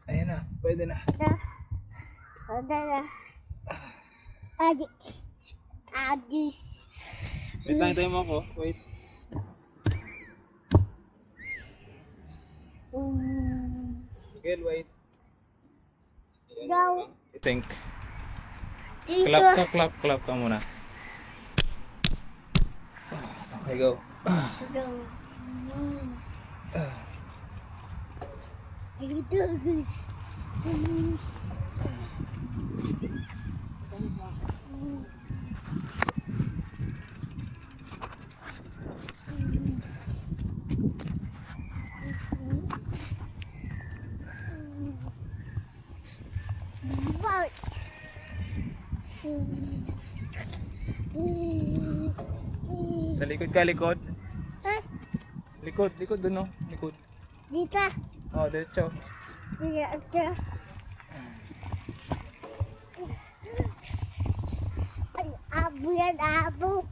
Ayan na, pwede na. Wait lang, tayo mo ako. Wait. Miguel, wait. Go. Sync. Dito. Clap ka muna. Okay, go. Sa likod ka, likod. Hah? Likod dun, no? Likod. Dito. Oh, diretso. Dito. Ay, abo yan, abo.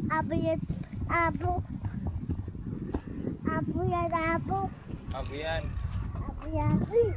Abo yan, abo. Abo yan, abo. Abo yan. Abo yan. Uy.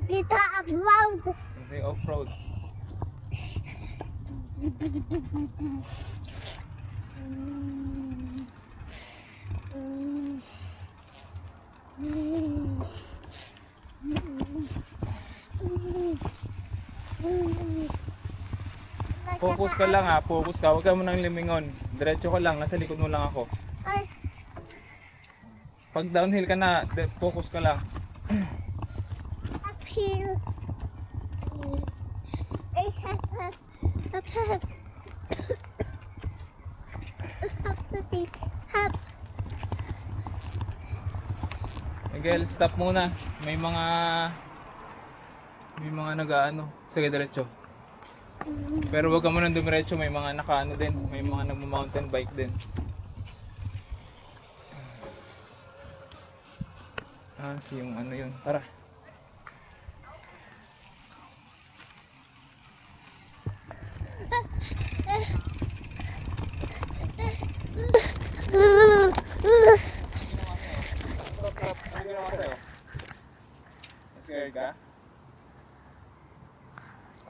Dito upload. Kasi off-road. Focus ka lang, ha, focus ka. Huwag ka mo nang limingon. Diretso ka lang, nasa likod mo lang ako. Ay, Pag downhill ka na, focus ka lang. uphill. Ay, up. Hop. Miguel, stop muna. May mga nag-aano. Sige, diretso. Pero wag ka muna dumiretso, may mga naka-ano din, may mga nagmo-mountain bike din. Si yung ano yun. Tara. Scared ka?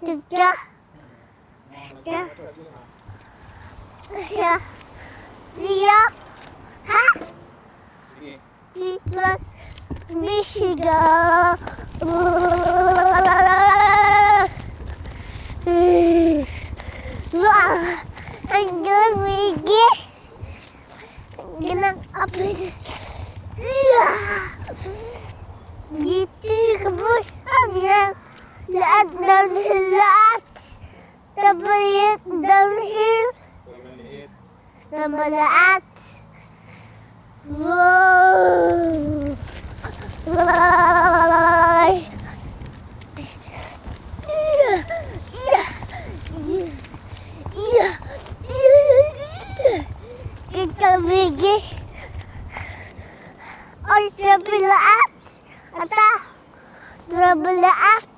Dito. Dito. Ha? Sige. Dito. Michigan. Wow. Ang gawigi. Ganang apin. Dito ka po. Lahat downhill. Lahat. Tabayit downhill. Maliit. Tambalaat. Wow. Ay. Kita bigi. Ay, tabalaat. Ata. Tabalaat.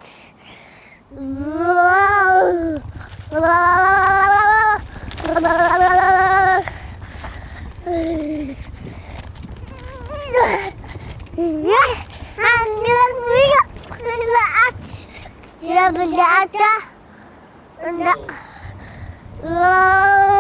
Wow. Ang bigat laat. Tabalaat ka. Anda. Wow.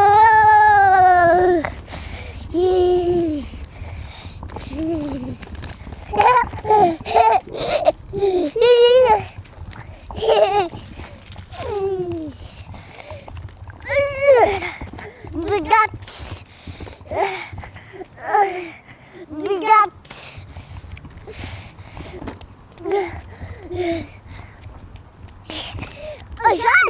Bigat. Bigat. Ayan,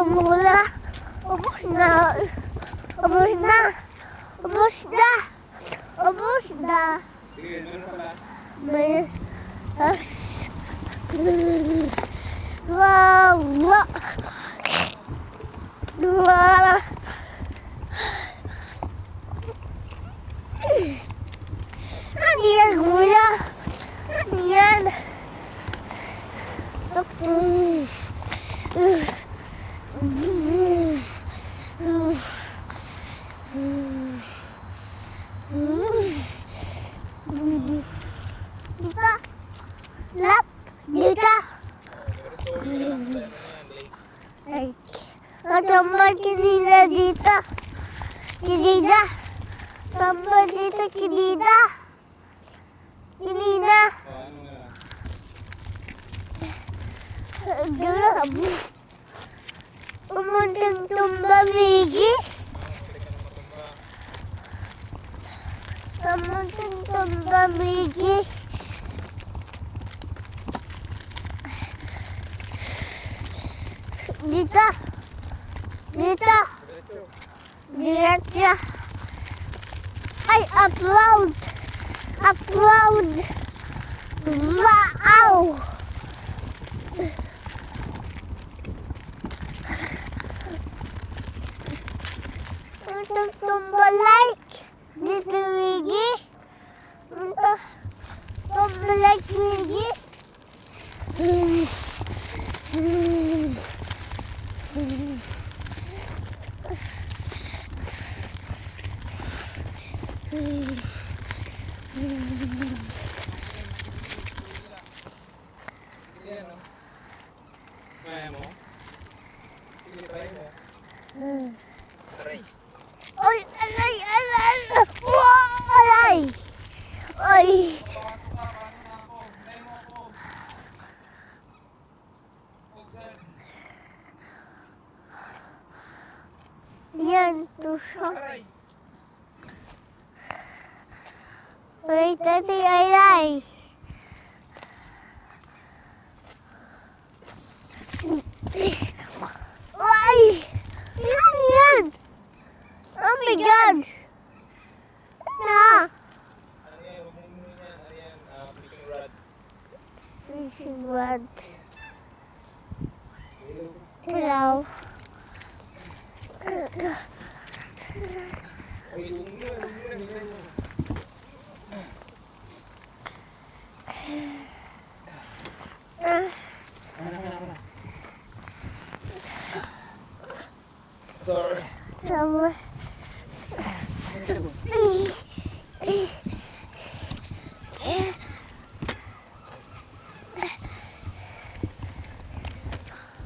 mula. Ubus na. Ubus na. Ubus na. Ubus na. Sige, meron pa last. May... Wow! Wow! Wow! Ano yan, kuya? Ano yan? Dito. Lap. Dito. Ay. Natambal kinina dito. Kinina. Tambal dito, kinina. Kinina. Grabe. Umuntang tumba, Migi. Umuntang tumba, Migi. Dito. Dito. Diretso. Ay, upload. Upload. Wow. Untuk tombol like. Dito, Migi. Untuk tombol like, Migi. Yan, no? Kaya mo? Sige, try mo. Try. Ay, alay, alay. Wow, alay. Ay. Yan, tuso. Wait, tati, alay. Ay! Yan, yan! Oh my God! Na! Fishing rod. Hello. Sorry. Sama.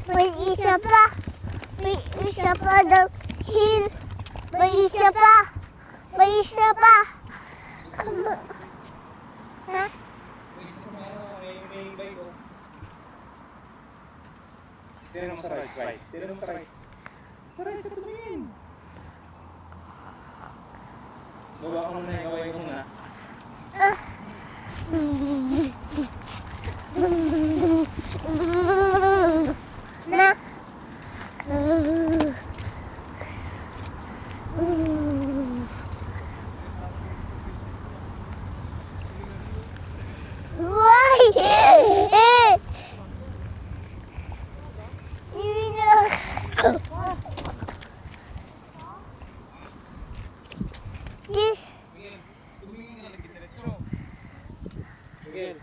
May isa pa. May isa pa ng hill. May isa pa. May isa pa. Come on. Ha? May bike ko. Tira mo sa right, right. Tira mo sa right. Sa right ka tumingin. Gawa ko muna, gawin ko muna. Na. Why? Miguel, tumingin nga lagi diretso. Miguel,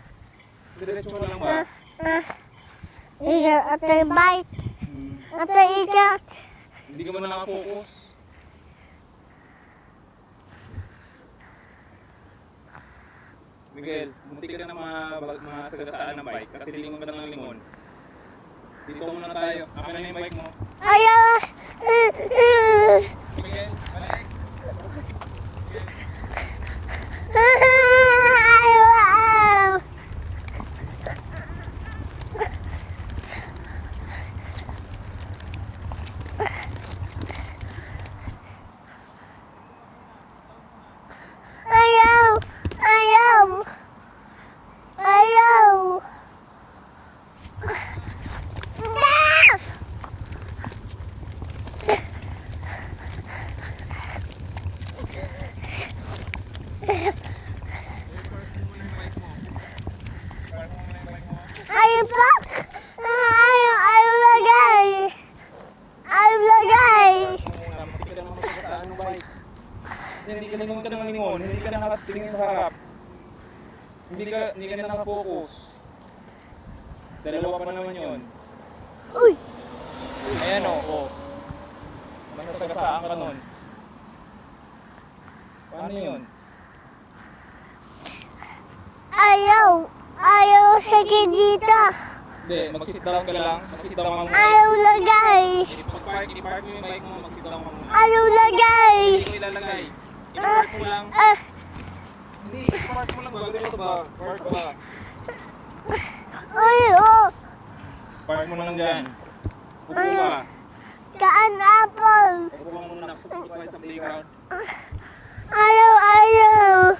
diretso ka lang ba? Isa atay bite. Atay ikat. Hindi ka man nakapokus. Miguel, muntik ka na masagasaan ng bike kasi lingon ka ng lingon. Dito muna tayo. Akin na yung bike mo. Ayaw. Miguel, balik. Ayaw. Ayaw. Ayaw. Ayaw. right. Kasi hindi ka lingon ka ng lingon, hindi ka nakatingin sa harap. Hindi ka na nakafocus. Dalawa pa naman yun. Uy! Ayan o. Masasagasaan ka nun. Paano yun? Ayaw sakit dito. Hindi, mag-sit down ka lang. Mag-sit down ka muna. Ayaw lagay. I-park mo yung bike mo, mag-sit down ka muna. Ayaw lagay. Hindi mo ilalagay. I-park mo lang. Hindi, i-park mo lang. Bago ba? Park ba? Uy, oh. Park mo na lang dyan. Upo ka. Kaan apple. Upo ka muna sa playground. Ayaw.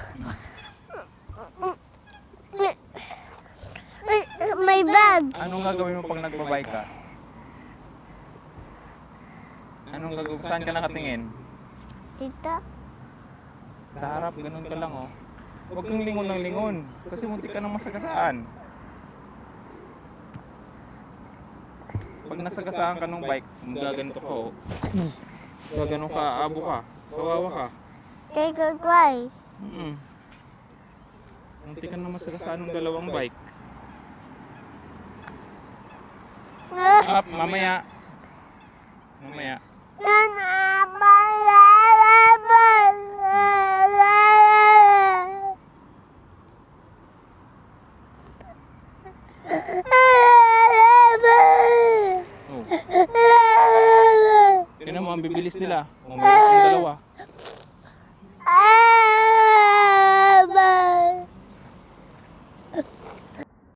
May bag. Anong gagawin mo pag nagbabike ka? Anong gagawin? Saan ka nakatingin? Dito. Sa harap, ganun ka lang oh. Huwag kang lingon ng lingon. Kasi muntik ka nang masagasaan. Pag nasagasaan ka ng bike, magaganito ka oh. Gaganon ka, abo ka, kawawa ka. Kay Kukway. Muntik ka nang masagasaan ng dalawang bike. Up, mamaya. Mamaya. Oh. Tignan mo, ang bibilis nila. Kung meron kang dalawa.